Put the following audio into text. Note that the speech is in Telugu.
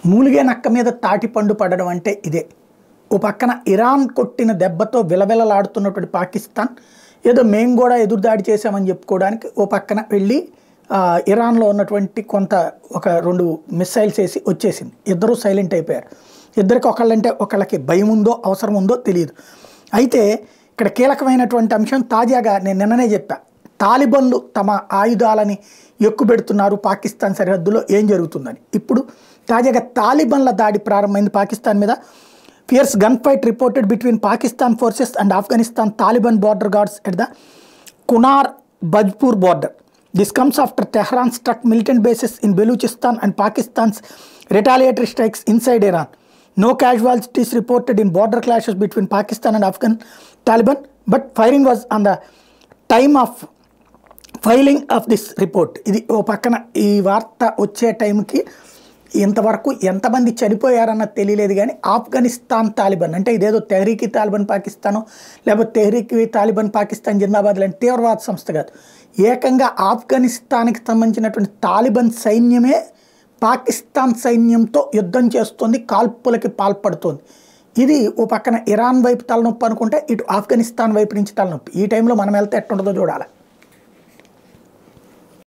మూలిగే నక్క మీద తాటిపండు పడడం అంటే ఇదే. ఓ పక్కన ఇరాన్ కొట్టిన దెబ్బతో విలవిలలాడుతున్నటువంటి పాకిస్తాన్ ఏదో మేము కూడా ఎదురుదాడి చేశామని చెప్పుకోవడానికి ఓ పక్కన వెళ్ళి ఇరాన్లో ఉన్నటువంటి కొంత ఒక 2 మిస్సైల్స్ వేసి వచ్చేసింది. ఇద్దరూ సైలెంట్ అయిపోయారు. ఇద్దరికి ఒకళ్ళంటే ఒకళ్ళకి భయం ఉందో అవసరం ఉందో తెలియదు. అయితే ఇక్కడ కీలకమైనటువంటి అంశం తాజాగా నేను నిన్ననే చెప్పా, తాలిబన్లు తమ ఆయుధాలని ఎక్కుపెడుతున్నారు పాకిస్తాన్ సరిహద్దులో, ఏం జరుగుతుందని. ఇప్పుడు తాజాగా తాలిబన్ల దాడి ప్రారంభమైంది పాకిస్తాన్ మీద. Fierce gun fight reported between Pakistan forces and Afghanistan Taliban border guards at the Kunar Bajaur border. This comes after Tehran struck militant bases in Baluchistan and Pakistan's retaliatory strikes inside Iran. No casualties reported in border clashes between Pakistan and Afghan Taliban, but firing was on the time of filing of this report. ఇది ఓ పక్కన ఈ వార్త వచ్చే టైంకి ఇంతవరకు ఎంతమంది చనిపోయారన్నది తెలియలేదు. కానీ ఆఫ్ఘనిస్తాన్ తాలిబాన్ అంటే ఇదేదో తెహ్రీకి తాలిబాన్ పాకిస్తాను లేకపోతే తెహ్రీకి తాలిబాన్ పాకిస్తాన్ జిందాబాద్ లాంటి తీవ్రవాద సంస్థ కాదు, ఏకంగా ఆఫ్ఘనిస్తాన్కి సంబంధించినటువంటి తాలిబాన్ సైన్యమే పాకిస్తాన్ సైన్యంతో యుద్ధం చేస్తుంది, కాల్పులకి పాల్పడుతోంది. ఇది ఓ పక్కన ఇరాన్ వైపు తలనొప్పి అనుకుంటే ఇటు ఆఫ్ఘనిస్తాన్ వైపు నుంచి తలనొప్పి. ఈ టైంలో మనం వెళ్తే ఎట్టుంటుందో చూడాలి.